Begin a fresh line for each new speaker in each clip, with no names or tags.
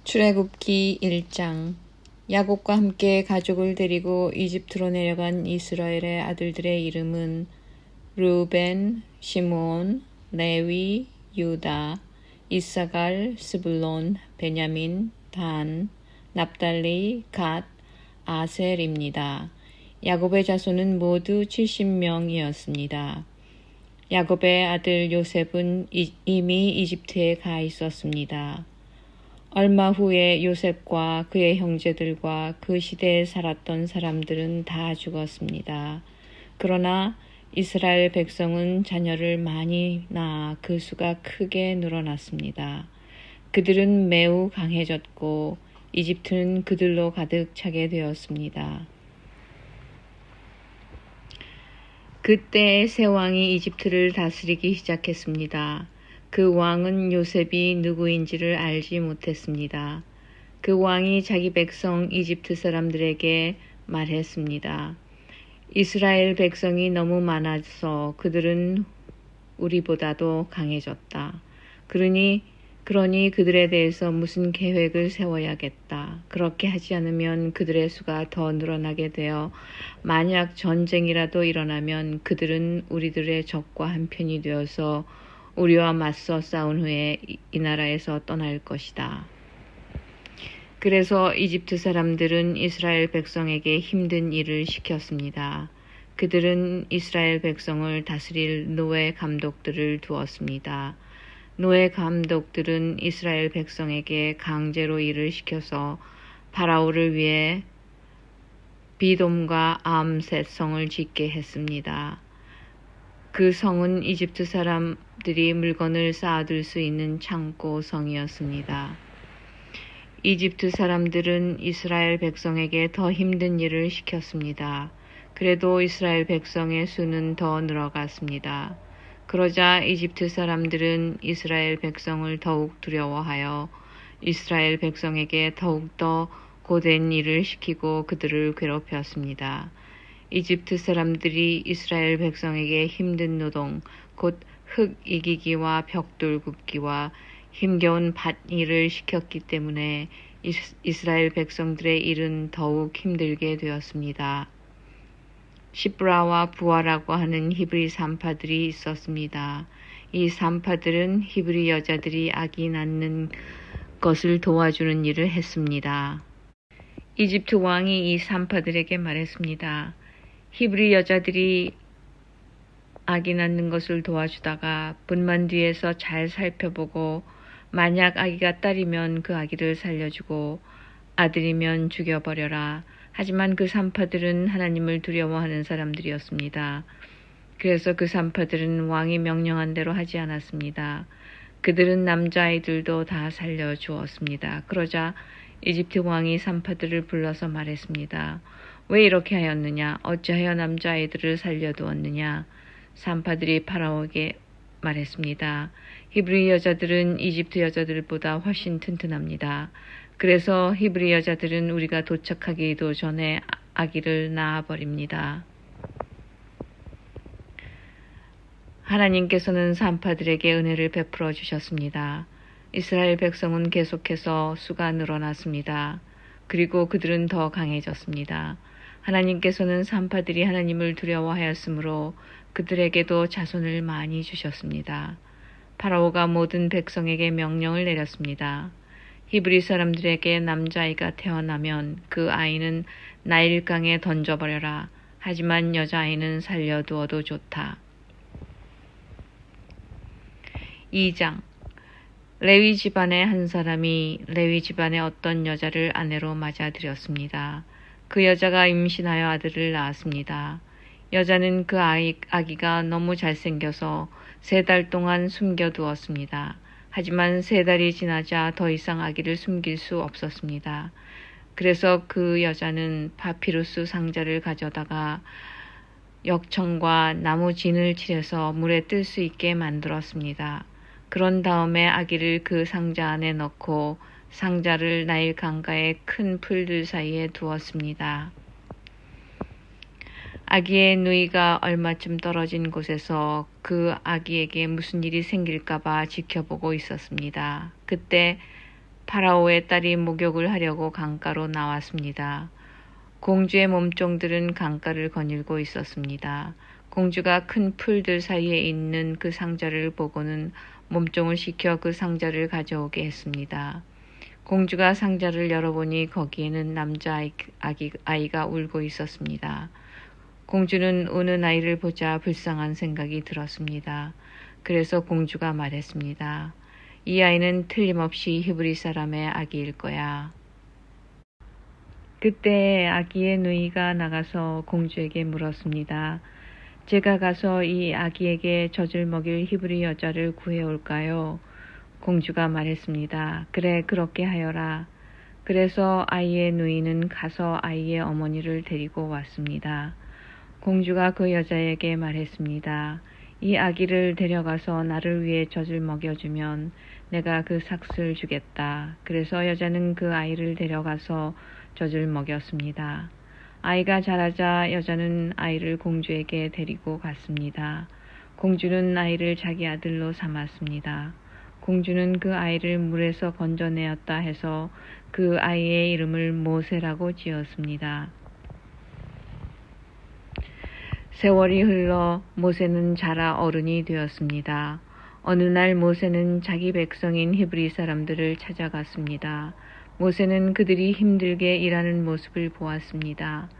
출애굽기 1장. 야곱과 함께 가족을 데리고 이집트로 내려간 이스라엘의 아들들의 이름은 르우벤, 시므온, 레위, 유다, 이사갈, 스불론, 베냐민, 단, 납달리, 갓, 아셀입니다. 야곱의 자손은 모두 70명이었습니다. 야곱의 아들 요셉은 이미 이집트에 가 있었습니다. 얼마 후에 요셉과 그의 형제들과 그 시대에 살았던 사람들은 다 죽었습니다. 그러나 이스라엘 백성은 자녀를 많이 낳아 그 수가 크게 늘어났습니다. 그들은 매우 강해졌고 이집트는 그들로 가득 차게 되었습니다. 그때 새 왕이 이집트를 다스리기 시작했습니다. 그 왕은 요셉이 누구인지를 알지 못했습니다. 그 왕이 자기 백성 이집트 사람들에게 말했습니다. 이스라엘 백성이 너무 많아서 그들은 우리보다도 강해졌다. 그러니 그들에 대해서 무슨 계획을 세워야겠다. 그렇게 하지 않으면 그들의 수가 더 늘어나게 되어 만약 전쟁이라도 일어나면 그들은 우리들의 적과 한편이 되어서 우리와 맞서 싸운 후에 이 나라에서 떠날 것이다. 그래서 이집트 사람들은 이스라엘 백성에게 힘든 일을 시켰습니다. 그들은 이스라엘 백성을 다스릴 노예 감독들을 두었습니다. 노예 감독들은 이스라엘 백성에게 강제로 일을 시켜서 파라오를 위해 비돔과 암셋 성을 짓게 했습니다. 그 성은 이집트 사람들이 물건을 쌓아둘 수 있는 창고 성이었습니다. 이집트 사람들은 이스라엘 백성에게 더 힘든 일을 시켰습니다. 그래도 이스라엘 백성의 수는 더 늘어갔습니다. 그러자 이집트 사람들은 이스라엘 백성을 더욱 두려워하여 이스라엘 백성에게 더욱더 고된 일을 시키고 그들을 괴롭혔습니다. 이집트 사람들이 이스라엘 백성에게 힘든 노동, 곧 흙 이기기와 벽돌 굽기와 힘겨운 밭 일을 시켰기 때문에 이스라엘 백성들의 일은 더욱 힘들게 되었습니다. 시브라와 부아라고 하는 히브리 산파들이 있었습니다. 이 산파들은 히브리 여자들이 아기 낳는 것을 도와주는 일을 했습니다. 이집트 왕이 이 산파들에게 말했습니다. 히브리 여자들이 아기 낳는 것을 도와주다가 분만 뒤에서 잘 살펴보고 만약 아기가 딸이면 그 아기를 살려주고 아들이면 죽여버려라. 하지만 그 산파들은 하나님을 두려워하는 사람들이었습니다. 그래서 그 산파들은 왕이 명령한 대로 하지 않았습니다. 그들은 남자아이들도 다 살려주었습니다. 그러자 이집트 왕이 산파들을 불러서 말했습니다. 왜 이렇게 하였느냐? 어찌하여 남자아이들을 살려두었느냐? 산파들이 파라오에게 말했습니다. 히브리 여자들은 이집트 여자들보다 훨씬 튼튼합니다. 그래서 히브리 여자들은 우리가 도착하기도 전에 아기를 낳아버립니다. 하나님께서는 산파들에게 은혜를 베풀어 주셨습니다. 이스라엘 백성은 계속해서 수가 늘어났습니다. 그리고 그들은 더 강해졌습니다. 하나님께서는 산파들이 하나님을 두려워하였으므로 그들에게도 자손을 많이 주셨습니다. 파라오가 모든 백성에게 명령을 내렸습니다. 히브리 사람들에게 남자아이가 태어나면 그 아이는 나일강에 던져버려라. 하지만 여자아이는 살려두어도 좋다. 2장. 레위 집안의 한 사람이 레위 집안의 어떤 여자를 아내로 맞아들였습니다. 그 여자가 임신하여 아들을 낳았습니다. 여자는 그 아기가 너무 잘생겨서 3달 동안 숨겨두었습니다. 하지만 3달이 지나자 더 이상 아기를 숨길 수 없었습니다. 그래서 그 여자는 파피루스 상자를 가져다가 역청과 나무 진을 칠해서 물에 뜰 수 있게 만들었습니다. 그런 다음에 아기를 그 상자 안에 넣고 상자를 나일 강가의 큰 풀들 사이에 두었습니다. 아기의 누이가 얼마쯤 떨어진 곳에서 그 아기에게 무슨 일이 생길까봐 지켜보고 있었습니다. 그때 파라오의 딸이 목욕을 하려고 강가로 나왔습니다. 공주의 몸종들은 강가를 거닐고 있었습니다. 공주가 큰 풀들 사이에 있는 그 상자를 보고는 몸종을 시켜 그 상자를 가져오게 했습니다. 공주가 상자를 열어보니 거기에는 남자아이가 울고 있었습니다. 공주는 우는 아이를 보자 불쌍한 생각이 들었습니다. 그래서 공주가 말했습니다. 이 아이는 틀림없이 히브리 사람의 아기일 거야. 그때 아기의 누이가 나가서 공주에게 물었습니다. 제가 가서 이 아기에게 젖을 먹일 히브리 여자를 구해올까요? 공주가 말했습니다. 그래, 그렇게 하여라. 그래서 아이의 누이는 가서 아이의 어머니를 데리고 왔습니다. 공주가 그 여자에게 말했습니다. 이 아기를 데려가서 나를 위해 젖을 먹여주면 내가 그 삭슬 주겠다. 그래서 여자는 그 아이를 데려가서 젖을 먹였습니다. 아이가 자라자 여자는 아이를 공주에게 데리고 갔습니다. 공주는 아이를 자기 아들로 삼았습니다. 공주는 그 아이를 물에서 건져내었다 해서 그 아이의 이름을 모세라고 지었습니다. 세월이 흘러 모세는 자라 어른이 되었습니다. 어느 날 모세는 자기 백성인 히브리 사람들을 찾아갔습니다. 모세는 그들이 힘들게 일하는 모습을 보았습니다.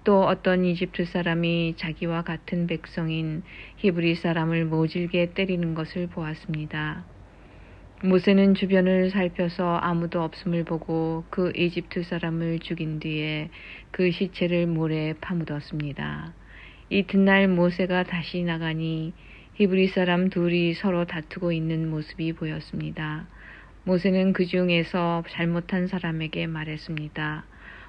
또 어떤 이집트 사람이 자기와 같은 백성인 히브리 사람을 모질게 때리는 것을 보았습니다. 모세는 주변을 살펴서 아무도 없음을 보고 그 이집트 사람을 죽인 뒤에 그 시체를 모래에 파묻었습니다. 이튿날 모세가 다시 나가니 히브리 사람 둘이 서로 다투고 있는 모습이 보였습니다. 모세는 그 중에서 잘못한 사람에게 말했습니다.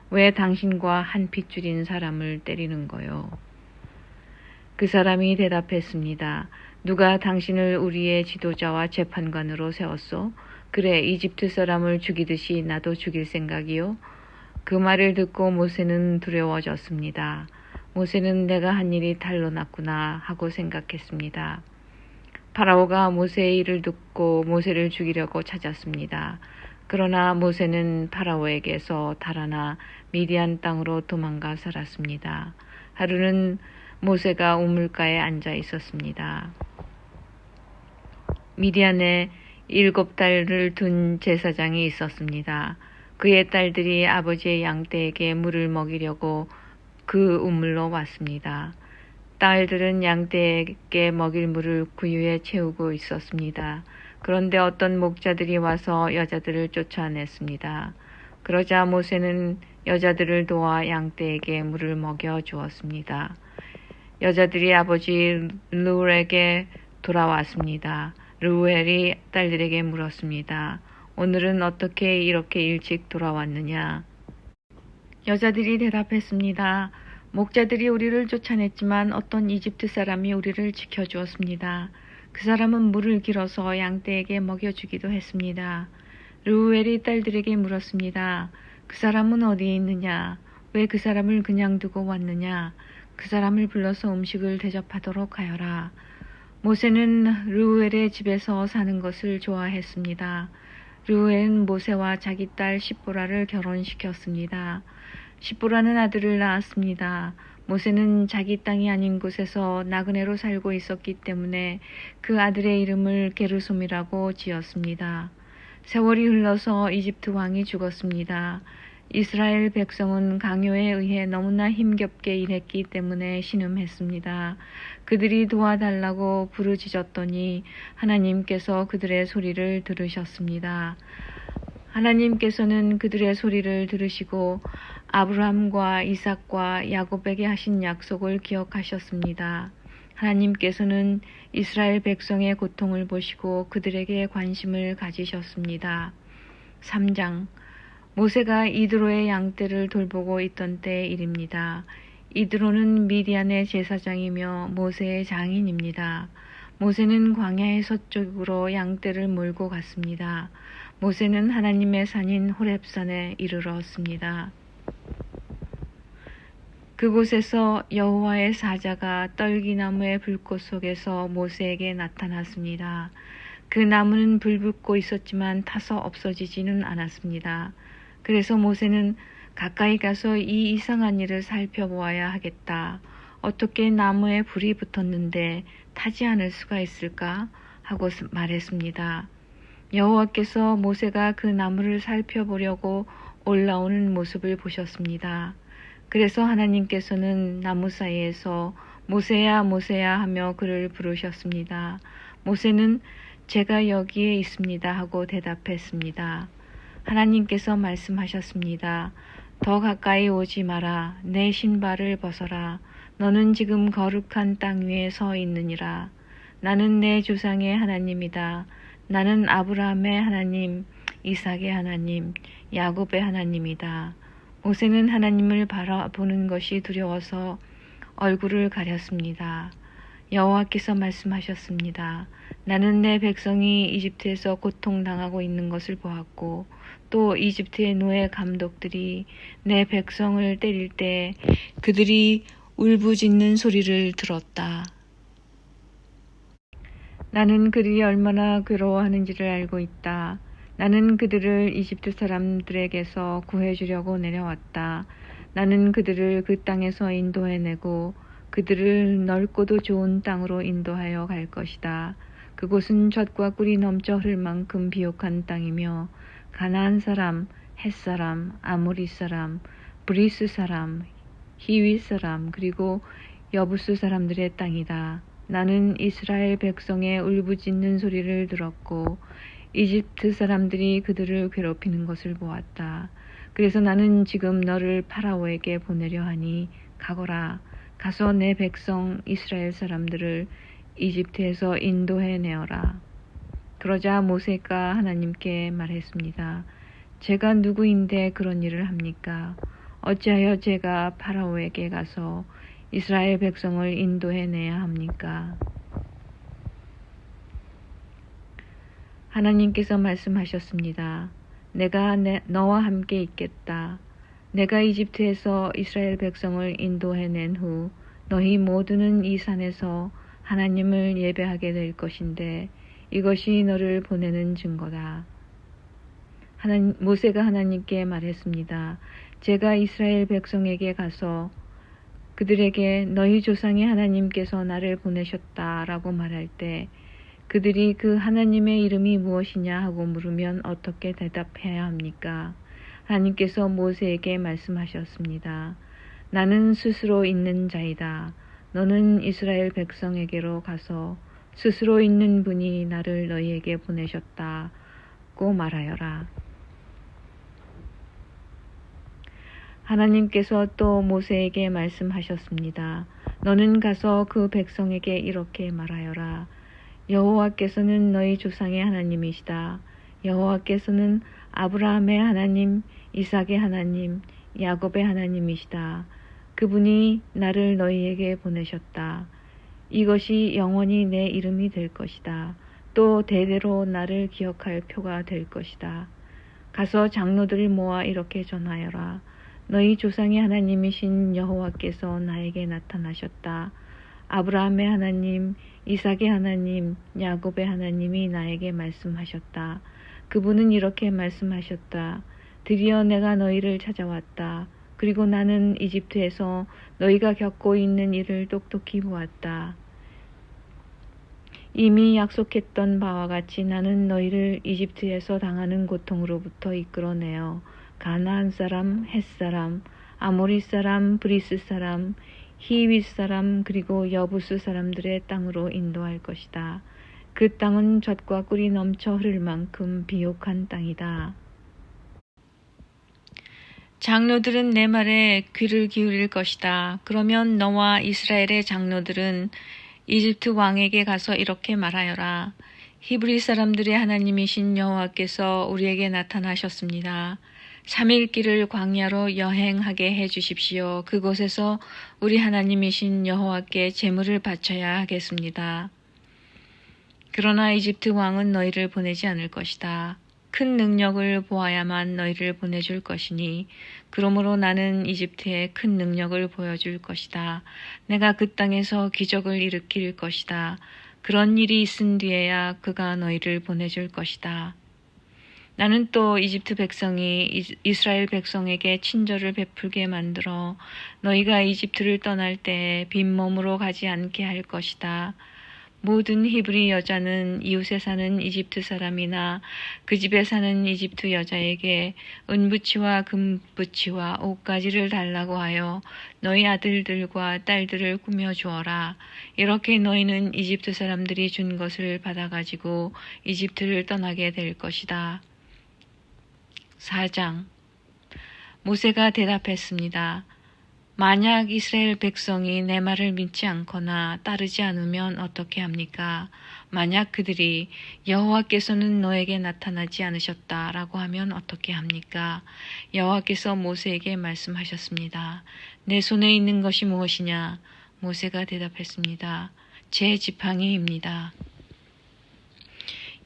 왜 당신과 한 핏줄인 사람을 때리는 거요? 그 사람이 대답했습니다. 누가 당신을 우리의 지도자와 재판관으로 세웠소? 그래, 이집트 사람을 죽이듯이 나도 죽일 생각이요? 그 말을 듣고 모세는 두려워졌습니다. 모세는 내가 한 일이 탈로 났구나 하고 생각했습니다. 파라오가 모세의 일을 듣고 모세를 죽이려고 찾았습니다. 그러나 모세는 파라오에게서 달아나 미디안 땅으로 도망가 살았습니다. 하루는 모세가 우물가에 앉아 있었습니다. 미디안에 7달을 둔 제사장이 있었습니다. 그의 딸들이 아버지의 양떼에게 물을 먹이려고 그 우물로 왔습니다. 딸들은 양떼에게 먹일 물을 구유에 채우고 있었습니다. 그런데 어떤 목자들이 와서 여자들을 쫓아냈습니다. 그러자 모세는 여자들을 도와 양떼에게 물을 먹여 주었습니다. 여자들이 아버지 르우엘에게 돌아왔습니다. 르우엘이 딸들에게 물었습니다. 오늘은 어떻게 이렇게 일찍 돌아왔느냐? 여자들이 대답했습니다. 목자들이 우리를 쫓아냈지만 어떤 이집트 사람이 우리를 지켜주었습니다. 그 사람은 물을 길어서 양떼에게 먹여주기도 했습니다. 르우엘이 딸들에게 물었습니다. 그 사람은 어디에 있느냐? 왜 그 사람을 그냥 두고 왔느냐? 그 사람을 불러서 음식을 대접하도록 하여라. 모세는 르우엘의 집에서 사는 것을 좋아했습니다. 르우엘은 모세와 자기 딸 십보라를 결혼시켰습니다. 십보라는 아들을 낳았습니다. 모세는 자기 땅이 아닌 곳에서 나그네로 살고 있었기 때문에 그 아들의 이름을 게르솜이라고 지었습니다. 세월이 흘러서 이집트 왕이 죽었습니다. 이스라엘 백성은 강요에 의해 너무나 힘겹게 일했기 때문에 신음했습니다. 그들이 도와달라고 부르짖었더니 하나님께서 그들의 소리를 들으셨습니다. 하나님께서는 그들의 소리를 들으시고 아브라함과 이삭과 야곱에게 하신 약속을 기억하셨습니다. 하나님께서는 이스라엘 백성의 고통을 보시고 그들에게 관심을 가지셨습니다. 3장 모세가 이드로의 양떼를 돌보고 있던 때의 일입니다. 이드로는 미디안의 제사장이며 모세의 장인입니다. 모세는 광야의 서쪽으로 양떼를 몰고 갔습니다. 모세는 하나님의 산인 호렙산에 이르렀습니다. 그곳에서 여호와의 사자가 떨기나무의 불꽃 속에서 모세에게 나타났습니다. 그 나무는 불붙고 있었지만 타서 없어지지는 않았습니다. 그래서 모세는 가까이 가서 이 이상한 일을 살펴보아야 하겠다. 어떻게 나무에 불이 붙었는데 타지 않을 수가 있을까? 하고 말했습니다. 여호와께서 모세가 그 나무를 살펴보려고 올라오는 모습을 보셨습니다. 그래서 하나님께서는 나무 사이에서 모세야 모세야 하며 그를 부르셨습니다. 모세는 제가 여기에 있습니다 하고 대답했습니다. 하나님께서 말씀하셨습니다. 더 가까이 오지 마라. 내 신발을 벗어라. 너는 지금 거룩한 땅 위에 서 있느니라. 나는 내 조상의 하나님이다. 나는 아브라함의 하나님, 이삭의 하나님, 야곱의 하나님이다. 모세는 하나님을 바라보는 것이 두려워서 얼굴을 가렸습니다. 여호와께서 말씀하셨습니다. 나는 내 백성이 이집트에서 고통당하고 있는 것을 보았고 또 이집트의 노예 감독들이 내 백성을 때릴 때 그들이 울부짖는 소리를 들었다. 나는 그들이 얼마나 괴로워하는지를 알고 있다. 나는 그들을 이집트 사람들에게서 구해주려고 내려왔다. 나는 그들을 그 땅에서 인도해내고 그들을 넓고도 좋은 땅으로 인도하여 갈 것이다. 그곳은 젖과 꿀이 넘쳐 흐를 만큼 비옥한 땅이며 가나안 사람, 헷 사람, 아모리 사람, 브리스 사람, 히윗 사람, 그리고 여부스 사람들의 땅이다. 나는 이스라엘 백성의 울부짖는 소리를 들었고 이집트 사람들이 그들을 괴롭히는 것을 보았다. 그래서 나는 지금 너를 파라오에게 보내려 하니 가거라. 가서 내 백성 이스라엘 사람들을 이집트에서 인도해내어라. 그러자 모세가 하나님께 말했습니다. 제가 누구인데 그런 일을 합니까? 어찌하여 제가 파라오에게 가서 이스라엘 백성을 인도해내야 합니까? 하나님께서 말씀하셨습니다. 내가 너와 함께 있겠다. 내가 이집트에서 이스라엘 백성을 인도해낸 후 너희 모두는 이 산에서 하나님을 예배하게 될 것인데 이것이 너를 보내는 증거다. 모세가 하나님께 말했습니다. 제가 이스라엘 백성에게 가서 그들에게 너희 조상의 하나님께서 나를 보내셨다라고 말할 때 그들이 그 하나님의 이름이 무엇이냐 하고 물으면 어떻게 대답해야 합니까? 하나님께서 모세에게 말씀하셨습니다. 나는 스스로 있는 자이다. 너는 이스라엘 백성에게로 가서 스스로 있는 분이 나를 너희에게 보내셨다고 말하여라. 하나님께서 또 모세에게 말씀하셨습니다. 너는 가서 그 백성에게 이렇게 말하여라. 여호와께서는 너희 조상의 하나님이시다. 여호와께서는 아브라함의 하나님, 이삭의 하나님, 야곱의 하나님이시다. 그분이 나를 너희에게 보내셨다. 이것이 영원히 내 이름이 될 것이다. 또 대대로 나를 기억할 표가 될 것이다. 가서 장로들을 모아 이렇게 전하여라. 너희 조상의 하나님이신 여호와께서 나에게 나타나셨다. 아브라함의 하나님, 이삭의 하나님, 야곱의 하나님이 나에게 말씀하셨다. 그분은 이렇게 말씀하셨다. 드디어 내가 너희를 찾아왔다. 그리고 나는 이집트에서 너희가 겪고 있는 일을 똑똑히 보았다. 이미 약속했던 바와 같이 나는 너희를 이집트에서 당하는 고통으로부터 이끌어내어 가나안 사람, 헷 사람, 아모리 사람, 브리스 사람, 히윗 사람 그리고 여부스 사람들의 땅으로 인도할 것이다. 그 땅은 젖과 꿀이 넘쳐 흐를 만큼 비옥한 땅이다. 장로들은 내 말에 귀를 기울일 것이다. 그러면 너와 이스라엘의 장로들은 이집트 왕에게 가서 이렇게 말하여라. 히브리 사람들의 하나님이신 여호와께서 우리에게 나타나셨습니다. 3일 길을 광야로 여행하게 해 주십시오. 그곳에서 우리 하나님이신 여호와께 제물을 바쳐야 하겠습니다. 그러나 이집트 왕은 너희를 보내지 않을 것이다. 큰 능력을 보아야만 너희를 보내줄 것이니 그러므로 나는 이집트에 큰 능력을 보여줄 것이다. 내가 그 땅에서 기적을 일으킬 것이다. 그런 일이 있은 뒤에야 그가 너희를 보내줄 것이다. 나는 또 이집트 백성이 이스라엘 백성에게 친절을 베풀게 만들어 너희가 이집트를 떠날 때 빈몸으로 가지 않게 할 것이다. 모든 히브리 여자는 이웃에 사는 이집트 사람이나 그 집에 사는 이집트 여자에게 은부치와 금부치와 옷가지를 달라고 하여 너희 아들들과 딸들을 꾸며 주어라. 이렇게 너희는 이집트 사람들이 준 것을 받아가지고 이집트를 떠나게 될 것이다. 4장. 모세가 대답했습니다. 만약 이스라엘 백성이 내 말을 믿지 않거나 따르지 않으면 어떻게 합니까? 만약 그들이 여호와께서는 너에게 나타나지 않으셨다라고 하면 어떻게 합니까? 여호와께서 모세에게 말씀하셨습니다. 내 손에 있는 것이 무엇이냐? 모세가 대답했습니다. 제 지팡이입니다.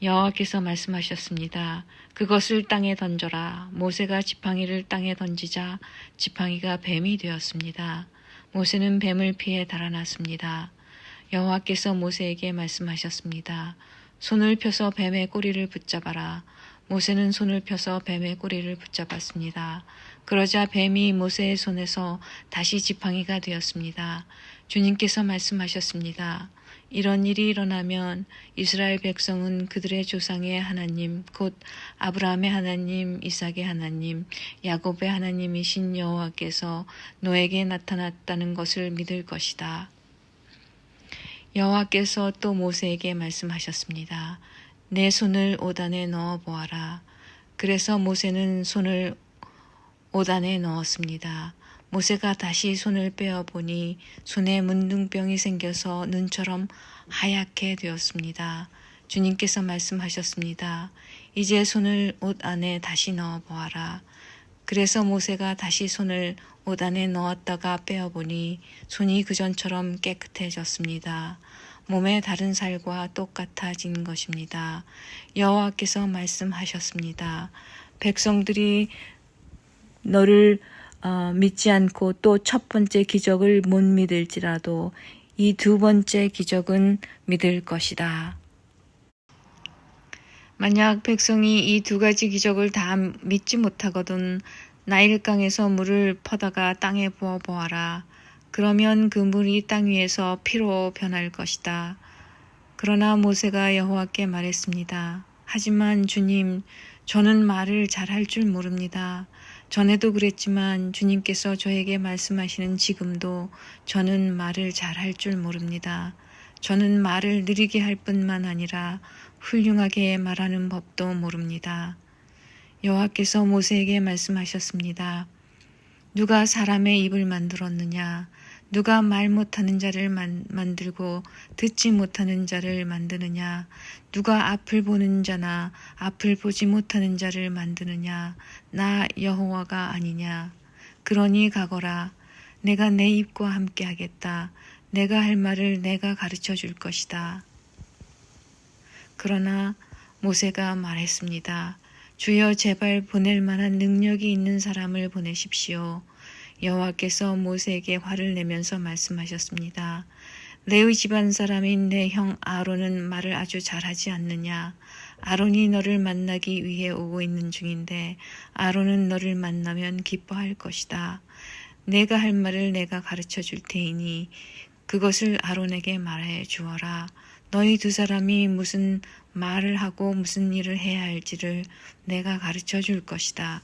여호와께서 말씀하셨습니다. 그것을 땅에 던져라. 모세가 지팡이를 땅에 던지자 지팡이가 뱀이 되었습니다. 모세는 뱀을 피해 달아났습니다. 여호와께서 모세에게 말씀하셨습니다. 손을 펴서 뱀의 꼬리를 붙잡아라. 모세는 손을 펴서 뱀의 꼬리를 붙잡았습니다. 그러자 뱀이 모세의 손에서 다시 지팡이가 되었습니다. 주님께서 말씀하셨습니다. 이런 일이 일어나면 이스라엘 백성은 그들의 조상의 하나님 곧 아브라함의 하나님, 이삭의 하나님, 야곱의 하나님이신 여호와께서 너에게 나타났다는 것을 믿을 것이다. 여호와께서 또 모세에게 말씀하셨습니다. 내 손을 옷 안에 넣어 보아라. 그래서 모세는 손을 옷 안에 넣었습니다. 모세가 다시 손을 빼어 보니 손에 문둥병이 생겨서 눈처럼 하얗게 되었습니다. 주님께서 말씀하셨습니다. 이제 손을 옷 안에 다시 넣어 보아라. 그래서 모세가 다시 손을 옷 안에 넣었다가 빼어 보니 손이 그전처럼 깨끗해졌습니다. 몸의 다른 살과 똑같아진 것입니다. 여호와께서 말씀하셨습니다. 백성들이 너를 믿지 않고 또 첫 번째 기적을 못 믿을지라도 이 두 번째 기적은 믿을 것이다. 만약 백성이 이 두 가지 기적을 다 믿지 못하거든 나일강에서 물을 퍼다가 땅에 부어 보아라. 그러면 그 물이 땅 위에서 피로 변할 것이다. 그러나 모세가 여호와께 말했습니다. 하지만 주님, 저는 말을 잘할 줄 모릅니다. 전에도 그랬지만 주님께서 저에게 말씀하시는 지금도 저는 말을 잘할 줄 모릅니다. 저는 말을 느리게 할 뿐만 아니라 훌륭하게 말하는 법도 모릅니다. 여호와께서 모세에게 말씀하셨습니다. 누가 사람의 입을 만들었느냐? 누가 말 못하는 자를 만들고 듣지 못하는 자를 만드느냐? 누가 앞을 보는 자나 앞을 보지 못하는 자를 만드느냐? 나 여호와가 아니냐? 그러니 가거라. 내가 내 입과 함께 하겠다. 내가 할 말을 내가 가르쳐 줄 것이다. 그러나 모세가 말했습니다. 주여 제발 보낼 만한 능력이 있는 사람을 보내십시오. 여호와께서 모세에게 화를 내면서 말씀하셨습니다. 레위 집안 사람인 내 형 아론은 말을 아주 잘하지 않느냐? 아론이 너를 만나기 위해 오고 있는 중인데 아론은 너를 만나면 기뻐할 것이다. 내가 할 말을 내가 가르쳐 줄 테이니 그것을 아론에게 말해 주어라. 너희 두 사람이 무슨 말을 하고 무슨 일을 해야 할지를 내가 가르쳐 줄 것이다.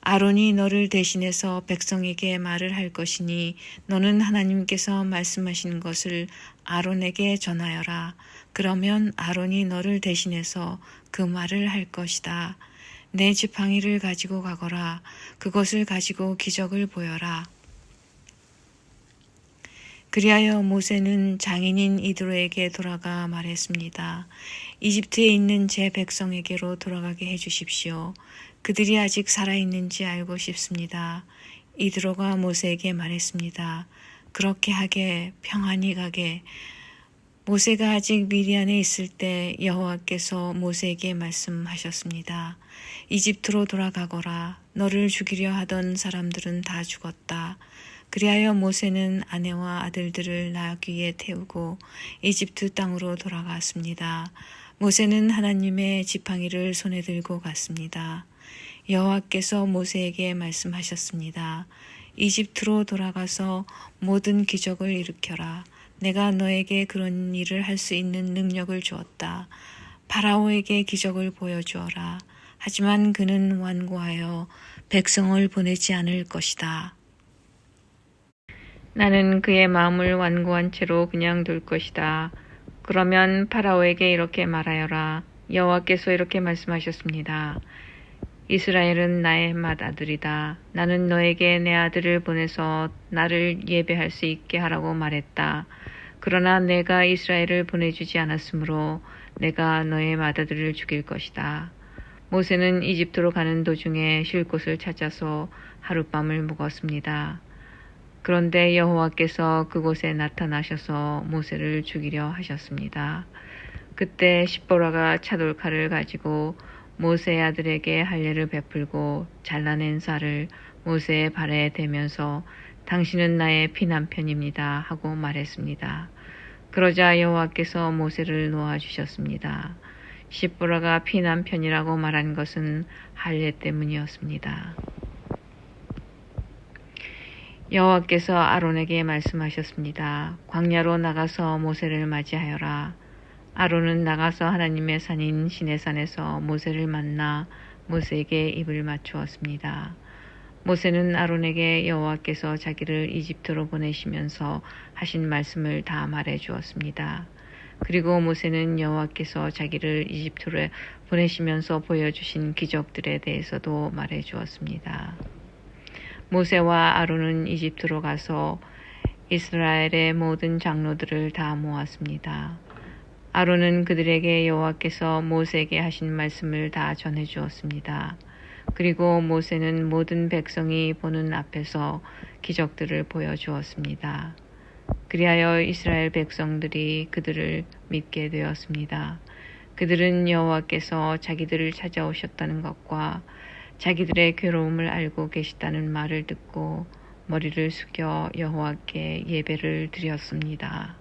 아론이 너를 대신해서 백성에게 말을 할 것이니 너는 하나님께서 말씀하신 것을 아론에게 전하여라. 그러면 아론이 너를 대신해서 그 말을 할 것이다. 내 지팡이를 가지고 가거라. 그것을 가지고 기적을 보여라. 그리하여 모세는 장인인 이드로에게 돌아가 말했습니다. 이집트에 있는 제 백성에게로 돌아가게 해주십시오. 그들이 아직 살아있는지 알고 싶습니다. 이드로가 모세에게 말했습니다. 그렇게 하게 평안히 가게. 모세가 아직 미디안에 있을 때 여호와께서 모세에게 말씀하셨습니다. 이집트로 돌아가거라. 너를 죽이려 하던 사람들은 다 죽었다. 그리하여 모세는 아내와 아들들을 나귀에 태우고 이집트 땅으로 돌아갔습니다. 모세는 하나님의 지팡이를 손에 들고 갔습니다. 여호와께서 모세에게 말씀하셨습니다. 이집트로 돌아가서 모든 기적을 일으켜라. 내가 너에게 그런 일을 할 수 있는 능력을 주었다. 파라오에게 기적을 보여주어라. 하지만 그는 완고하여 백성을 보내지 않을 것이다. 나는 그의 마음을 완고한 채로 그냥 둘 것이다. 그러면 파라오에게 이렇게 말하여라. 여호와께서 이렇게 말씀하셨습니다. 이스라엘은 나의 맏아들이다. 나는 너에게 내 아들을 보내서 나를 예배할 수 있게 하라고 말했다. 그러나 내가 이스라엘을 보내주지 않았으므로 내가 너의 맏아들을 죽일 것이다. 모세는 이집트로 가는 도중에 쉴 곳을 찾아서 하룻밤을 묵었습니다. 그런데 여호와께서 그곳에 나타나셔서 모세를 죽이려 하셨습니다. 그때 십보라가 차돌칼을 가지고 모세의 아들에게 할례를 베풀고 잘라낸 쌀을 모세의 발에 대면서 당신은 나의 피난편입니다 하고 말했습니다. 그러자 여호와께서 모세를 놓아주셨습니다. 십보라가 피난편이라고 말한 것은 할례 때문이었습니다. 여호와께서 아론에게 말씀하셨습니다. 광야로 나가서 모세를 맞이하여라. 아론은 나가서 하나님의 산인 시내산에서 모세를 만나 모세에게 입을 맞추었습니다. 모세는 아론에게 여호와께서 자기를 이집트로 보내시면서 하신 말씀을 다 말해 주었습니다. 그리고 모세는 여호와께서 자기를 이집트로 보내시면서 보여주신 기적들에 대해서도 말해 주었습니다. 모세와 아론은 이집트로 가서 이스라엘의 모든 장로들을 다 모았습니다. 아론은 그들에게 여호와께서 모세에게 하신 말씀을 다 전해 주었습니다. 그리고 모세는 모든 백성이 보는 앞에서 기적들을 보여주었습니다. 그리하여 이스라엘 백성들이 그들을 믿게 되었습니다. 그들은 여호와께서 자기들을 찾아오셨다는 것과 자기들의 괴로움을 알고 계시다는 말을 듣고 머리를 숙여 여호와께 예배를 드렸습니다.